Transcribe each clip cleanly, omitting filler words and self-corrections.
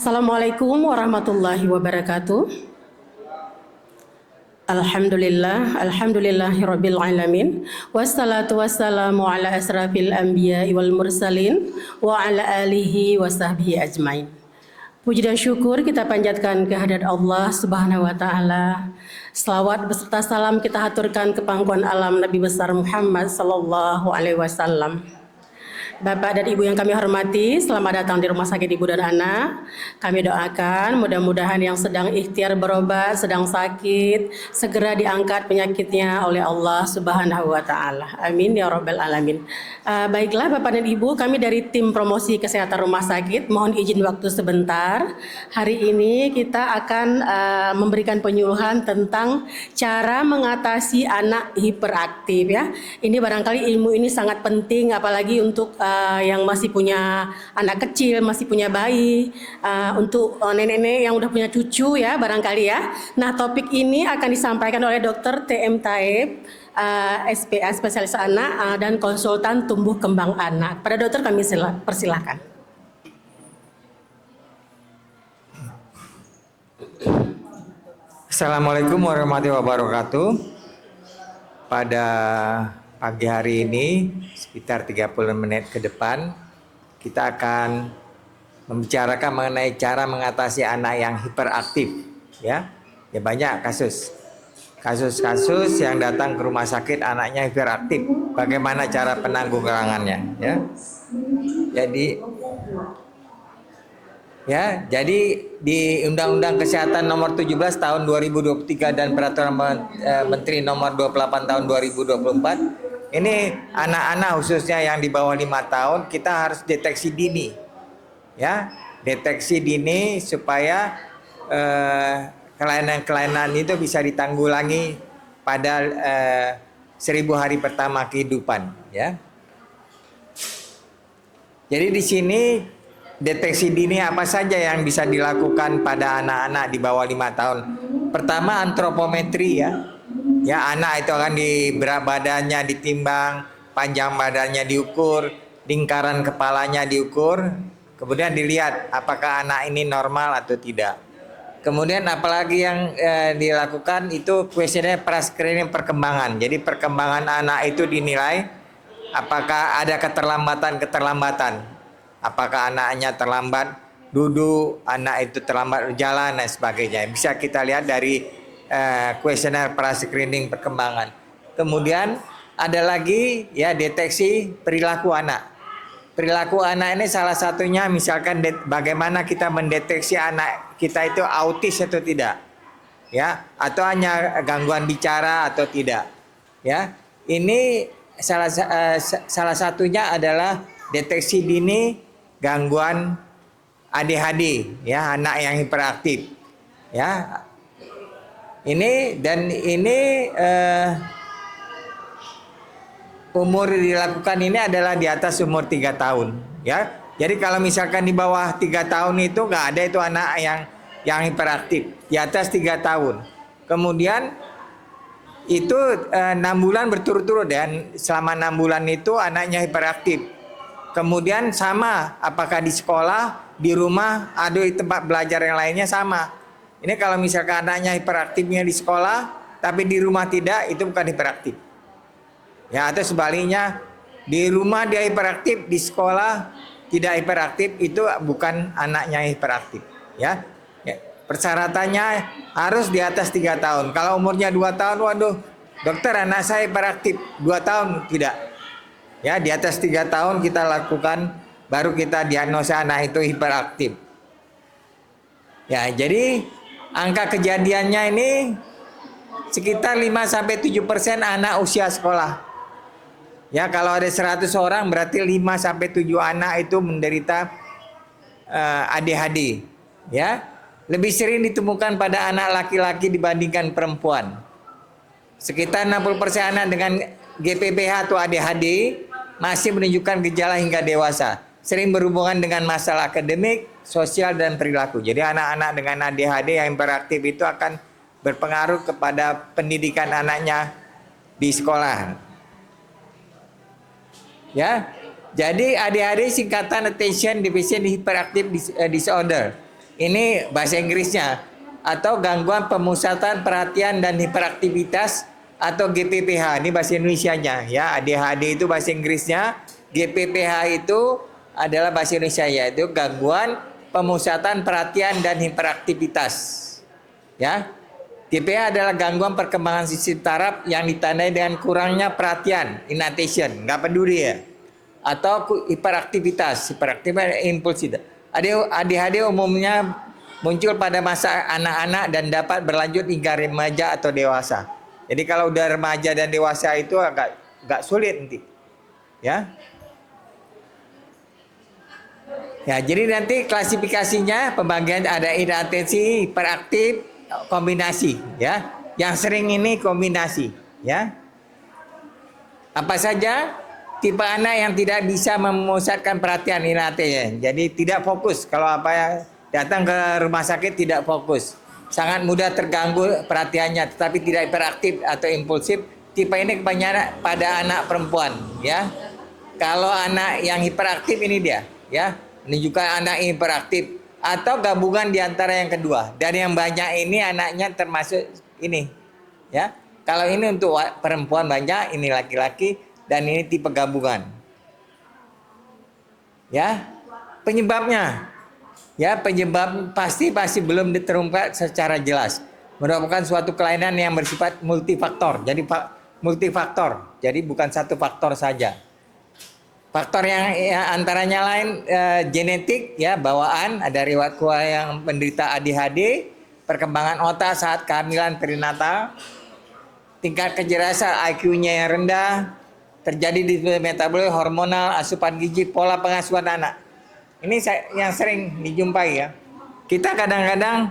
Assalamualaikum warahmatullahi wabarakatuh. Alhamdulillahirabbil alamin. Wassalatu wassalamu ala asrafil anbiya'i wal mursalin wa ala alihi wa sahbihi ajmain. Puji dan syukur kita panjatkan kehadirat Allah Subhanahu wa taala. Selawat beserta salam kita haturkan ke pangkuan alam Nabi besar Muhammad sallallahu alaihi wasallam. Bapak dan Ibu yang kami hormati, selamat datang di Rumah Sakit Ibu dan Anak. Kami doakan mudah-mudahan yang sedang ikhtiar berobat, sedang sakit, segera diangkat penyakitnya oleh Allah Subhanahu wa taala. Amin ya rabbal alamin. Baiklah Bapak dan Ibu, kami dari tim promosi kesehatan rumah sakit mohon izin waktu sebentar. Hari ini kita akan memberikan penyuluhan tentang cara mengatasi anak hiperaktif ya. Ini barangkali ilmu ini sangat penting apalagi untuk yang masih punya anak kecil, masih punya bayi, untuk nenek-nenek yang udah punya cucu ya barangkali ya. Nah, topik ini akan disampaikan oleh Dr. T.M. Taib, SPA spesialis anak dan konsultan tumbuh kembang anak. Pada dokter kami persilahkan. Assalamualaikum warahmatullahi wabarakatuh. Pada pagi hari ini sekitar 30 menit ke depan kita akan membicarakan mengenai cara mengatasi anak yang hiperaktif ya. Ya banyak kasus-kasus yang datang ke rumah sakit anaknya hiperaktif. Bagaimana cara penanggulangannya ya. Jadi di Undang-Undang Kesehatan Nomor 17 Tahun 2023 dan Peraturan Menteri Nomor 28 Tahun 2024, ini anak-anak khususnya yang di bawah 5 tahun kita harus deteksi dini. Ya, deteksi dini supaya kelainan-kelainan itu bisa ditanggulangi pada 1000 hari pertama kehidupan, ya. Jadi di sini deteksi dini apa saja yang bisa dilakukan pada anak-anak di bawah 5 tahun. Pertama, antropometri ya. Ya, anak itu akan di berat badannya ditimbang, panjang badannya diukur, lingkaran kepalanya diukur, kemudian dilihat apakah anak ini normal atau tidak. Kemudian apalagi yang dilakukan itu kuesioner pra-screening perkembangan. Jadi perkembangan anak itu dinilai apakah ada keterlambatan. Apakah anaknya terlambat duduk, anak itu terlambat berjalan dan sebagainya. Bisa kita lihat dari kuesioner pra-screening perkembangan. Kemudian ada lagi ya deteksi perilaku anak. Perilaku anak ini salah satunya misalkan bagaimana kita mendeteksi anak kita itu autis atau tidak. Ya, atau hanya gangguan bicara atau tidak. Ya. Ini salah satunya adalah deteksi dini gangguan ADHD ya, anak yang hiperaktif ya. Ini umur dilakukan ini adalah di atas umur 3 tahun ya. Jadi kalau misalkan di bawah 3 tahun itu nggak ada itu anak yang hiperaktif. Di atas 3 tahun kemudian itu 6 bulan berturut-turut dan selama 6 bulan itu anaknya hiperaktif. Kemudian sama, apakah di sekolah, di rumah, ada di tempat belajar yang lainnya sama. Ini kalau misalkan anaknya hiperaktifnya di sekolah, tapi di rumah tidak, itu bukan hiperaktif. Ya, atau sebaliknya, di rumah dia hiperaktif, di sekolah tidak hiperaktif, itu bukan anaknya hiperaktif. Ya, persyaratannya harus di atas 3 tahun. Kalau umurnya 2 tahun, waduh, dokter anak saya hiperaktif, 2 tahun tidak. Ya, di atas 3 tahun kita lakukan, baru kita diagnosa anak itu hiperaktif. Ya, jadi angka kejadiannya ini sekitar 5-7% anak usia sekolah. Ya, kalau ada 100 orang berarti 5-7 anak itu menderita ADHD. Ya, lebih sering ditemukan pada anak laki-laki dibandingkan perempuan. Sekitar 60% anak dengan GPPH atau ADHD masih menunjukkan gejala hingga dewasa, sering berhubungan dengan masalah akademik, sosial, dan perilaku. Jadi anak-anak dengan ADHD yang hiperaktif itu akan berpengaruh kepada pendidikan anaknya di sekolah. Ya, jadi ADHD singkatan Attention Deficit Hyperactive Disorder. Ini bahasa Inggrisnya. Atau gangguan pemusatan perhatian dan hiperaktivitas atau GPPH. Ini bahasa Indonesianya ya. ADHD itu bahasa Inggrisnya, GPPH itu adalah bahasa Indonesia, yaitu gangguan pemusatan perhatian dan hiperaktivitas. Ya. GPPH adalah gangguan perkembangan sistem saraf yang ditandai dengan kurangnya perhatian, inattention, nggak peduli ya. Atau hiperaktivitas impulsif. ADHD umumnya muncul pada masa anak-anak dan dapat berlanjut hingga remaja atau dewasa. Jadi kalau udah remaja dan dewasa itu agak sulit nanti. Ya. Ya, jadi nanti klasifikasinya pembagian ada inatensi, hiperaktif, kombinasi ya. Yang sering ini kombinasi ya. Apa saja? Tipe anak yang tidak bisa memusatkan perhatian inatensi. Jadi tidak fokus kalau apa ya, datang ke rumah sakit tidak fokus. Sangat mudah terganggu perhatiannya tetapi tidak hiperaktif atau impulsif. Tipe ini kebanyakan pada anak perempuan ya. Kalau anak yang hiperaktif ini dia ya. Menunjukkan anak hiperaktif atau gabungan di antara yang kedua. Dan yang banyak ini anaknya termasuk ini ya. Kalau ini untuk perempuan banyak, ini laki-laki, dan ini tipe gabungan. Ya. Penyebabnya ya, penyebab pasti belum terungkap secara jelas. Merupakan suatu kelainan yang bersifat multifaktor. Jadi multifaktor. Jadi bukan satu faktor saja. Faktor yang ya, antaranya lain genetik ya, bawaan, ada riwayat keluarga yang menderita ADHD, perkembangan otak saat kehamilan perinatal, tingkat kecerdasan IQ-nya yang rendah, terjadi di metabolisme hormonal, asupan gizi, pola pengasuhan anak. Ini yang sering dijumpai ya. Kita kadang-kadang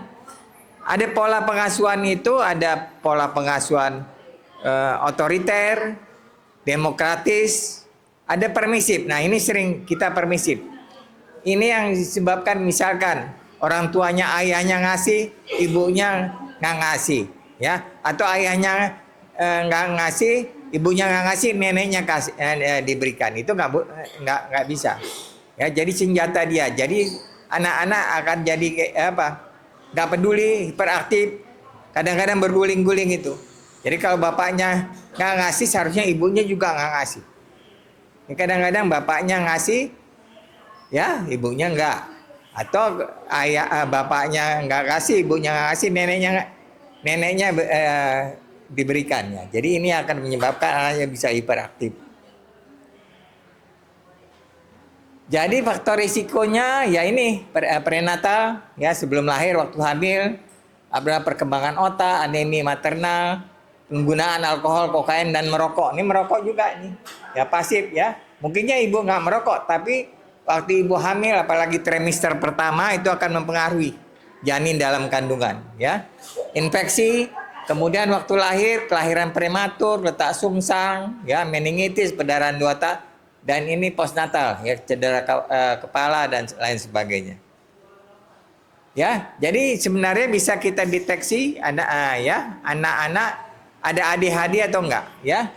ada pola pengasuhan itu, ada pola pengasuhan otoriter, demokratis, ada permisif. Nah ini sering kita permisif. Ini yang disebabkan misalkan orang tuanya, ayahnya ngasih, ibunya nggak ngasih, ya. Atau ayahnya nggak ngasih, ibunya nggak ngasih, neneknya kasih diberikan. Itu nggak bisa. Ya, jadi senjata dia. Jadi anak-anak akan jadi apa? Nggak peduli, hiperaktif, kadang-kadang berguling-guling itu. Jadi kalau bapaknya nggak ngasih, seharusnya ibunya juga nggak ngasih. Ya, kadang-kadang bapaknya ngasih, ya ibunya nggak. Atau bapaknya nggak kasih, ibunya nggak kasih, neneknya diberikannya. Jadi ini akan menyebabkan anaknya bisa hiperaktif. Jadi faktor risikonya ya ini prenatal ya, sebelum lahir, waktu hamil, ada perkembangan otak, anemi maternal, penggunaan alkohol, kokain dan merokok. Ini merokok juga nih. Ya pasif ya. Mungkinnya ibu nggak merokok, tapi waktu ibu hamil apalagi trimester pertama itu akan mempengaruhi janin dalam kandungan ya. Infeksi, kemudian waktu lahir, kelahiran prematur, letak sungsang, ya meningitis, pendarahan di otak. Dan ini postnatal ya, cedera kepala dan lain sebagainya. Ya, jadi sebenarnya bisa kita deteksi anak-anak ada ADHD atau enggak ya.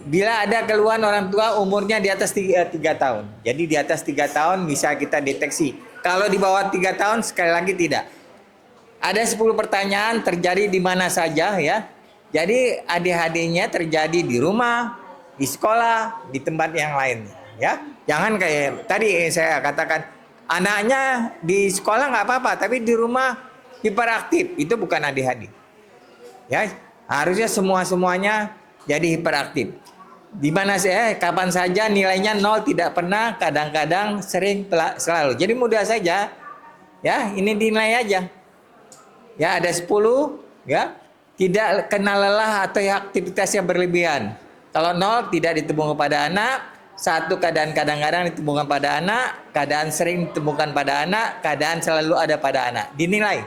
Bila ada keluhan orang tua umurnya di atas 3 tahun. Jadi di atas 3 tahun bisa kita deteksi. Kalau di bawah 3 tahun sekali lagi tidak. Ada 10 pertanyaan terjadi di mana saja ya. Jadi ADHD-nya terjadi di rumah, di sekolah, di tempat yang lain ya. Jangan kayak tadi saya katakan, anaknya di sekolah nggak apa-apa tapi di rumah hiperaktif, itu bukan ADHD ya. Harusnya semuanya jadi hiperaktif. Di mana saya kapan saja nilainya 0, tidak pernah, kadang-kadang, sering, selalu. Jadi mudah saja ya, ini dinilai aja ya. Ada 10 ya, tidak kenal lelah atau aktivitas yang berlebihan. Kalau 0 tidak ditemukan pada anak, 1 keadaan kadang-kadang ditemukan pada anak, keadaan sering ditemukan pada anak, keadaan selalu ada pada anak. Dinilai,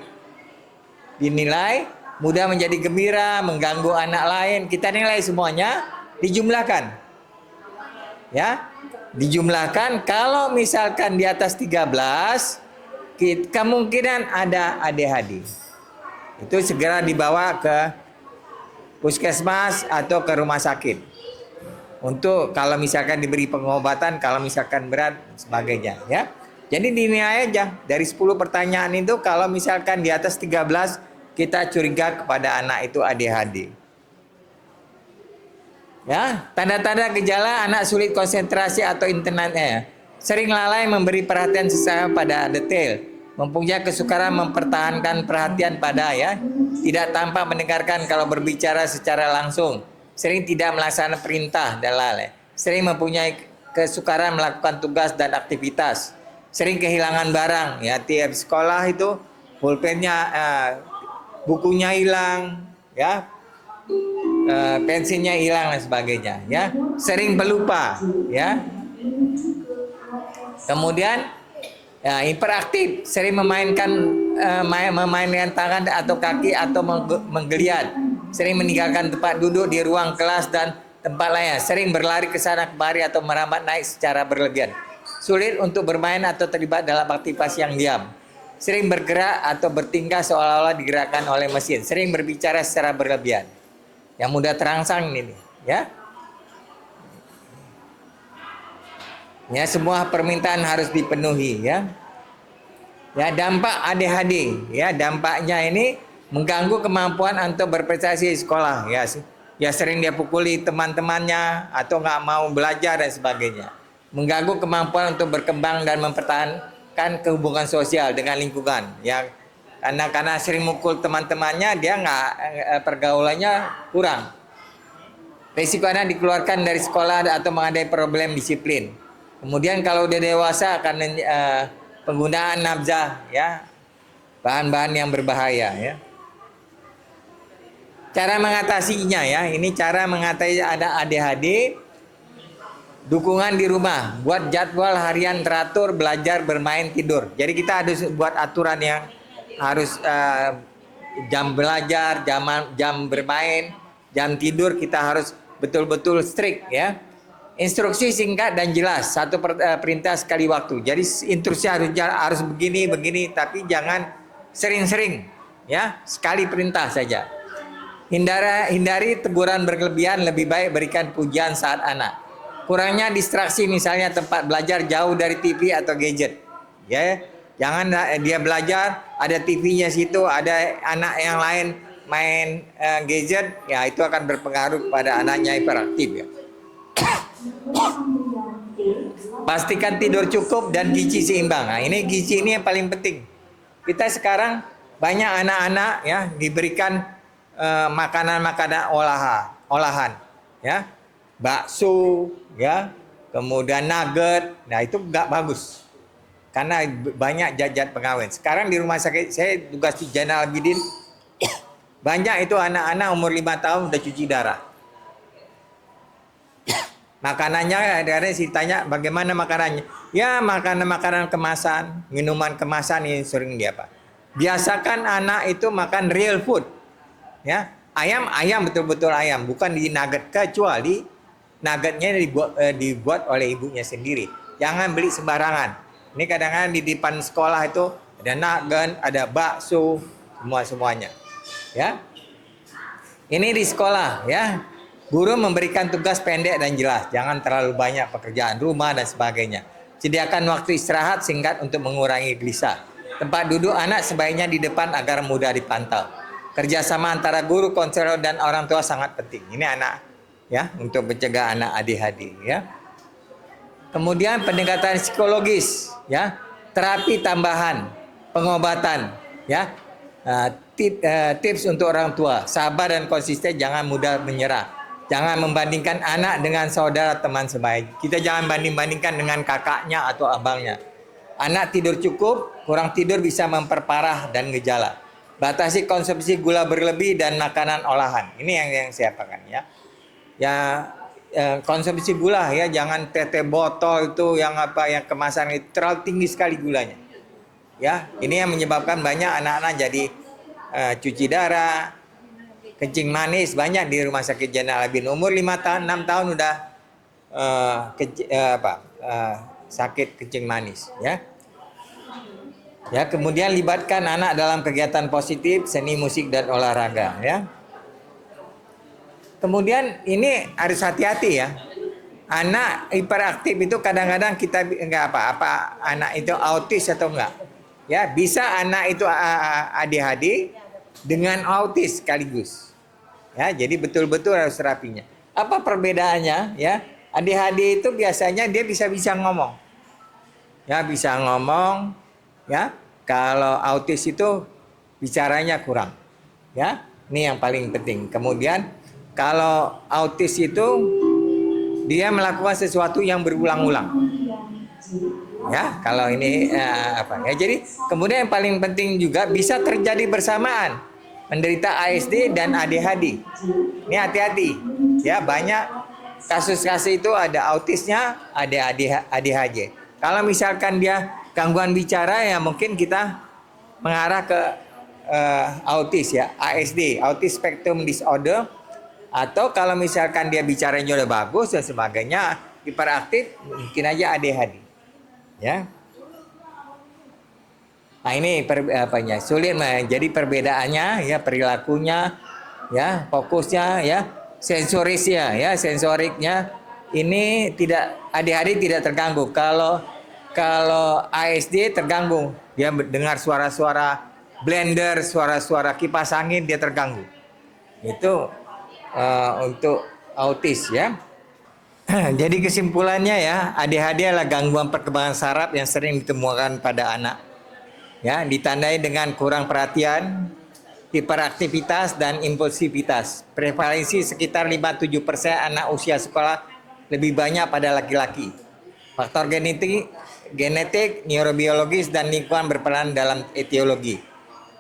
mudah menjadi gembira, mengganggu anak lain, kita nilai semuanya, dijumlahkan. Ya, dijumlahkan. Kalau misalkan di atas 13, kemungkinan ada ADHD. Itu segera dibawa ke puskesmas atau ke rumah sakit. Untuk kalau misalkan diberi pengobatan, kalau misalkan berat sebagainya ya. Jadi dinilai aja dari 10 pertanyaan itu, kalau misalkan di atas 13 kita curiga kepada anak itu ADHD. Ya, tanda-tanda gejala anak sulit konsentrasi atau internalnya. Sering lalai memberi perhatian sesama pada detail, mempunyai kesukaran mempertahankan perhatian pada tidak tampak mendengarkan kalau berbicara secara langsung, sering tidak melaksanakan perintah dan lalai, sering mempunyai kesukaran melakukan tugas dan aktivitas, sering kehilangan barang, ya tiap sekolah itu pulpennya, bukunya hilang, ya, pensilnya hilang dan sebagainya, ya, sering pelupa, ya. Kemudian hiperaktif, sering memainkan tangan atau kaki atau menggeliat, sering meninggalkan tempat duduk di ruang kelas dan tempat lainnya, sering berlari ke sana kemari atau merambat naik secara berlebihan, sulit untuk bermain atau terlibat dalam aktivitas yang diam, sering bergerak atau bertingkah seolah-olah digerakkan oleh mesin, sering berbicara secara berlebihan, yang mudah terangsang ini, ya. Ya, semua permintaan harus dipenuhi, ya. Ya, dampak ADHD, ya, dampaknya ini mengganggu kemampuan untuk berprestasi di sekolah, ya. Ya, sering dia pukuli teman-temannya atau nggak mau belajar dan sebagainya. Mengganggu kemampuan untuk berkembang dan mempertahankan kehubungan sosial dengan lingkungan, ya. Karena sering mukul teman-temannya, dia pergaulannya kurang. Risiko anak dikeluarkan dari sekolah atau menghadapi problem disiplin. Kemudian kalau udah dewasa akan penggunaan nafzah, ya, bahan-bahan yang berbahaya, ya. Cara mengatasinya, ya, ini cara mengatasi ada ADHD. Dukungan di rumah, buat jadwal harian teratur, belajar, bermain, tidur. Jadi kita harus buat aturan yang harus jam belajar, jam bermain, jam tidur kita harus betul-betul strict, ya. Instruksi singkat dan jelas, satu perintah sekali waktu. Jadi instruksi harus begini, tapi jangan sering-sering, ya, sekali perintah saja. Hindari teguran berlebihan, lebih baik berikan pujian saat anak. Kurangnya distraksi, misalnya tempat belajar jauh dari TV atau gadget, ya. Jangan dia belajar ada TV-nya situ, ada anak yang lain main gadget, ya itu akan berpengaruh pada anaknya hiperaktif, ya. Pastikan tidur cukup dan gizi seimbang. Nah, ini gizi ini yang paling penting. Kita sekarang banyak anak-anak, ya, diberikan makanan-makanan olahan, ya, bakso, ya, kemudian nugget. Nah itu nggak bagus karena banyak zat-zat pengawet. Sekarang di rumah sakit saya tugas di Zainal Abidin, banyak itu anak-anak umur 5 tahun udah cuci darah. Makanannya, ada sih tanya bagaimana makanannya. Ya makanan kemasan, minuman kemasan ini sering dia apa. Biasakan anak itu makan real food, ya. Ayam betul-betul ayam, bukan di nugget, kecuali nuggetnya dibuat oleh ibunya sendiri. Jangan beli sembarangan. Ini kadang-kadang di depan sekolah itu ada nugget, ada bakso, semuanya, ya. Ini di sekolah, ya. Guru memberikan tugas pendek dan jelas, jangan terlalu banyak pekerjaan rumah dan sebagainya. Sediakan waktu istirahat singkat untuk mengurangi gelisah. Tempat duduk anak sebaiknya di depan agar mudah dipantau. Kerjasama antara guru, konselor dan orang tua sangat penting. Ini anak, ya, untuk mencegah anak ADHD, ya. Kemudian pendekatan psikologis, ya, terapi tambahan, pengobatan, ya. Tips untuk orang tua, sabar dan konsisten, jangan mudah menyerah. Jangan membandingkan anak dengan saudara teman sebaya. Kita jangan banding-bandingkan dengan kakaknya atau abangnya. Anak tidur cukup, kurang tidur bisa memperparah dan gejala. Batasi konsumsi gula berlebih dan makanan olahan. Ini yang saya pakai, ya. Ya, konsumsi gula, ya, jangan teh botol itu yang kemasan itu terlalu tinggi sekali gulanya. Ya, ini yang menyebabkan banyak anak-anak jadi cuci darah, kencing manis, banyak di rumah sakit Zainal Abidin. Umur 6 tahun udah sakit kencing manis, ya. Ya, kemudian libatkan anak dalam kegiatan positif, seni, musik dan olahraga, ya. Kemudian ini harus hati-hati, ya. anak hiperaktif itu kadang-kadang kita nggak apa anak itu autis atau enggak. Ya, bisa anak itu ADHD dengan autis sekaligus. Ya, jadi betul-betul harus terapinya. Apa perbedaannya? Ya, ADHD itu biasanya dia bisa ngomong. Ya, bisa ngomong. Ya, kalau autis itu bicaranya kurang. Ya, ini yang paling penting. Kemudian kalau autis itu dia melakukan sesuatu yang berulang-ulang. Ya, kalau ini apa ya? Jadi kemudian yang paling penting juga bisa terjadi bersamaan menderita ASD dan ADHD. Ini hati-hati. Ya, banyak kasus-kasus itu ada autisnya, ada ADHD. Kalau misalkan dia gangguan bicara ya mungkin kita mengarah ke autis ya, ASD, Autism Spectrum Disorder. Atau kalau misalkan dia bicaranya udah bagus dan sebagainya, hiperaktif, mungkin aja ADHD. Ya. Nah, ini apanya? Sulit, jadi perbedaannya ya perilakunya, ya, fokusnya, ya, sensorisnya, ya, sensoriknya ini tidak ADHD tidak terganggu. Kalau ASD terganggu, dia dengar suara-suara blender, suara-suara kipas angin dia terganggu. Itu untuk autis ya. Jadi kesimpulannya ya, ADHD adalah gangguan perkembangan saraf yang sering ditemukan pada anak. Ya, ditandai dengan kurang perhatian, hiperaktivitas dan impulsivitas. Prevalensi sekitar 5-7% anak usia sekolah, lebih banyak pada laki-laki. Faktor genetik, neurobiologis dan lingkungan berperan dalam etiologi.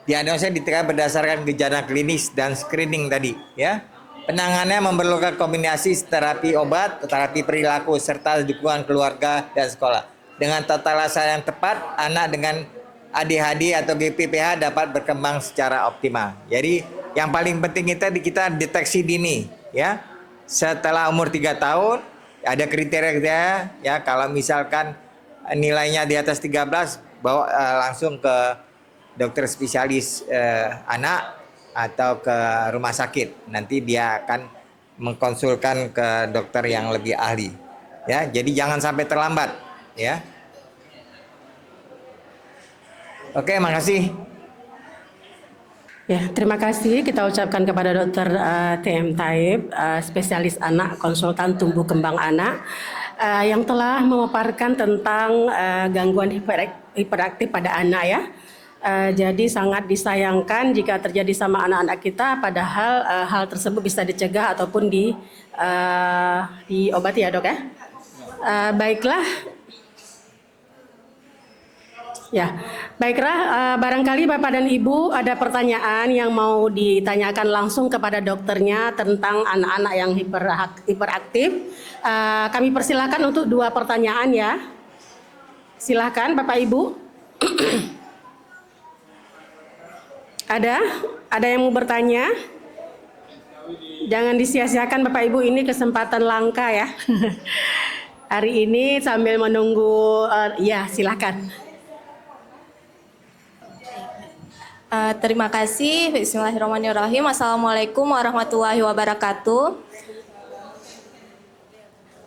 Diagnosa ditentukan berdasarkan gejala klinis dan screening tadi, ya. Penanganannya memerlukan kombinasi terapi obat, terapi perilaku, serta dukungan keluarga dan sekolah. Dengan tata laksana yang tepat, anak dengan ADHD atau GPPH dapat berkembang secara optimal. Jadi yang paling penting kita deteksi dini, ya. Setelah umur 3 tahun, ada kriteria ya. Kalau misalkan nilainya di atas 13, bawa langsung ke dokter spesialis anak atau ke rumah sakit. Nanti dia akan mengkonsulkan ke dokter yang lebih ahli. Ya, jadi jangan sampai terlambat, ya. Oke, makasih. Ya, terima kasih kita ucapkan kepada Dr. TM Taib, spesialis anak, konsultan tumbuh kembang anak, yang telah memaparkan tentang gangguan hiperaktif pada anak ya. Jadi sangat disayangkan jika terjadi sama anak-anak kita, padahal hal tersebut bisa dicegah ataupun diobati ya dok ya. Baiklah. Ya, baiklah. Barangkali Bapak dan Ibu ada pertanyaan yang mau ditanyakan langsung kepada dokternya tentang anak-anak yang hiperaktif. Kami persilakan untuk 2 pertanyaan ya. Silakan Bapak Ibu. Ada yang mau bertanya? Jangan disia-siakan Bapak Ibu, ini kesempatan langka ya. Hari ini sambil menunggu, ya silakan. Terima kasih. Bismillahirrahmanirrahim. Assalamualaikum warahmatullahi wabarakatuh.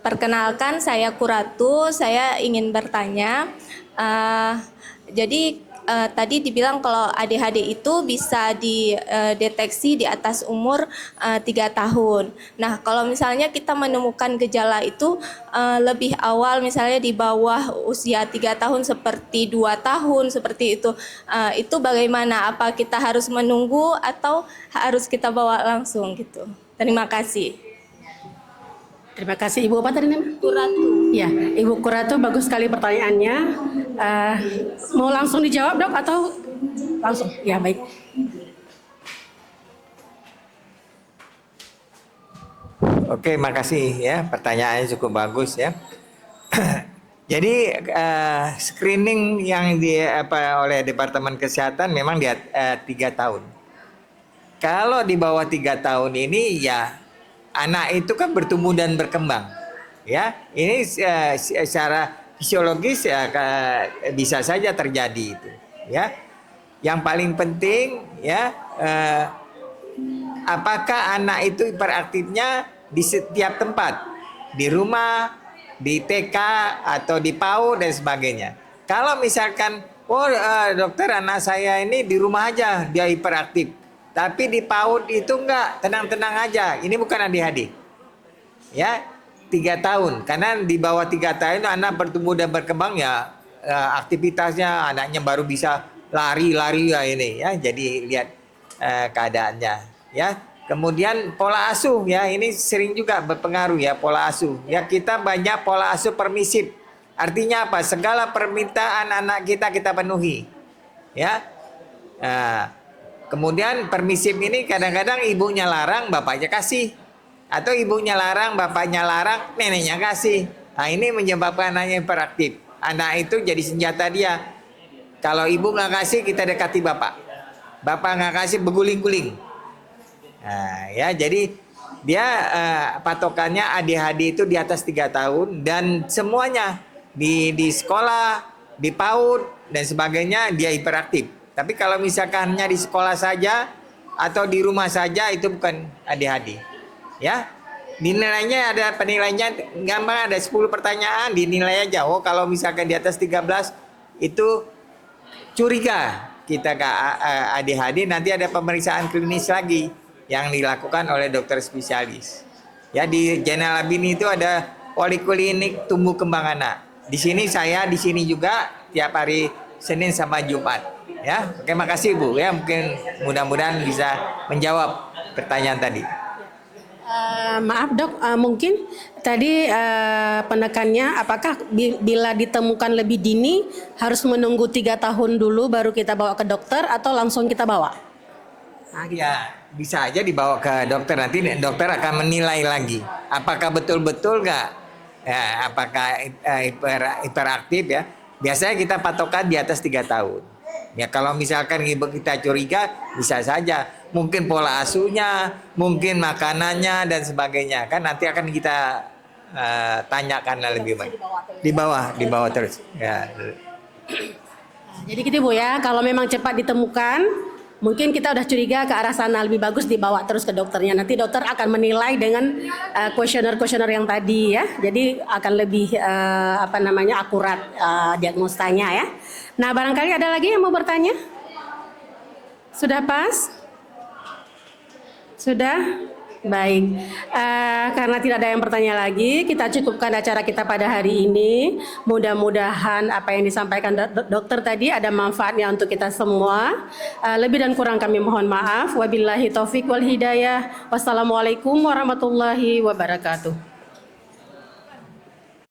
Perkenalkan, saya Kuratu. Saya ingin bertanya. Jadi tadi dibilang kalau ADHD itu bisa dideteksi di atas umur 3 tahun. Nah, kalau misalnya kita menemukan gejala itu lebih awal, misalnya di bawah usia 3 tahun seperti 2 tahun seperti itu bagaimana? Apa kita harus menunggu atau harus kita bawa langsung gitu? Terima kasih. Terima kasih. Ibu apa tadi namanya? Kuratu. Ya, Ibu Kuratu, bagus sekali pertanyaannya. Mau langsung dijawab dok atau langsung? Ya baik. Oke, makasih ya. Pertanyaannya cukup bagus ya. Jadi screening yang oleh Departemen Kesehatan memang di 3 tahun. Kalau di bawah 3 tahun ini ya anak itu kan bertumbuh dan berkembang. Ya, ini secara fisiologis ya bisa saja terjadi itu. Ya, yang paling penting ya apakah anak itu hiperaktifnya di setiap tempat, di rumah, di TK atau di PAUD dan sebagainya. Kalau misalkan, dokter anak saya ini di rumah aja dia hiperaktif, tapi di PAUD itu enggak, tenang-tenang aja. Ini bukan ADHD. Ya, 3 tahun. Karena di bawah 3 tahun anak bertumbuh dan berkembang ya, aktivitasnya anaknya baru bisa lari-lari ya ini ya. Jadi lihat keadaannya ya. Kemudian pola asuh ya, ini sering juga berpengaruh ya, pola asuh. Ya, kita banyak pola asuh permisif. Artinya apa? Segala permintaan anak kita penuhi. Ya. Kemudian permisif ini kadang-kadang ibunya larang, bapaknya kasih. Atau ibunya larang, bapaknya larang, neneknya kasih. Nah, ini menyebabkan anaknya hiperaktif. Anak itu jadi senjata dia. Kalau ibu nggak kasih, kita dekati bapak. Bapak nggak kasih, beguling-guling. Nah, ya, jadi dia patokannya ADHD itu di atas 3 tahun dan semuanya di sekolah, di PAUD dan sebagainya dia hiperaktif. Tapi kalau misalkan hanya di sekolah saja atau di rumah saja itu bukan ADHD. Ya. Dinilainya ada penilaiannya gampang, ada 10 pertanyaan dinilai aja. Oh, kalau misalkan di atas 13 itu curiga kita ke ADHD, nanti ada pemeriksaan klinis lagi yang dilakukan oleh dokter spesialis. Ya, di Jainal Abidin itu ada poliklinik tumbuh kembang anak. Di sini saya di sini juga tiap hari Senin sama Jumat. Ya, oke, makasih Bu. Ya, mungkin mudah-mudahan bisa menjawab pertanyaan tadi. Maaf dok, mungkin tadi penekannya apakah bila ditemukan lebih dini harus menunggu 3 tahun dulu baru kita bawa ke dokter atau langsung kita bawa? Nah, gitu. Ya, bisa aja dibawa ke dokter, nanti dokter akan menilai lagi apakah betul-betul nggak, ya, apakah hiperaktif ya. Biasanya kita patokan di atas 3 tahun. Ya, kalau misalkan ibu kita curiga, bisa saja mungkin pola asuhnya, mungkin makanannya dan sebagainya, kan nanti akan kita tanyakan lebih baik. Di bawah terus. Ya. Jadi gitu Bu ya, kalau memang cepat ditemukan, mungkin kita udah curiga ke arah sana, lebih bagus dibawa terus ke dokternya. Nanti dokter akan menilai dengan kuesioner-kuesioner yang tadi ya. Jadi akan lebih akurat diagnosanya ya. Nah, barangkali ada lagi yang mau bertanya? Sudah pas? Sudah? Baik, karena tidak ada yang bertanya lagi, kita cukupkan acara kita pada hari ini. Mudah-mudahan apa yang disampaikan dokter tadi ada manfaatnya untuk kita semua. Lebih dan kurang kami mohon maaf. Wabillahi taufik wal hidayah. Wassalamualaikum warahmatullahi wabarakatuh.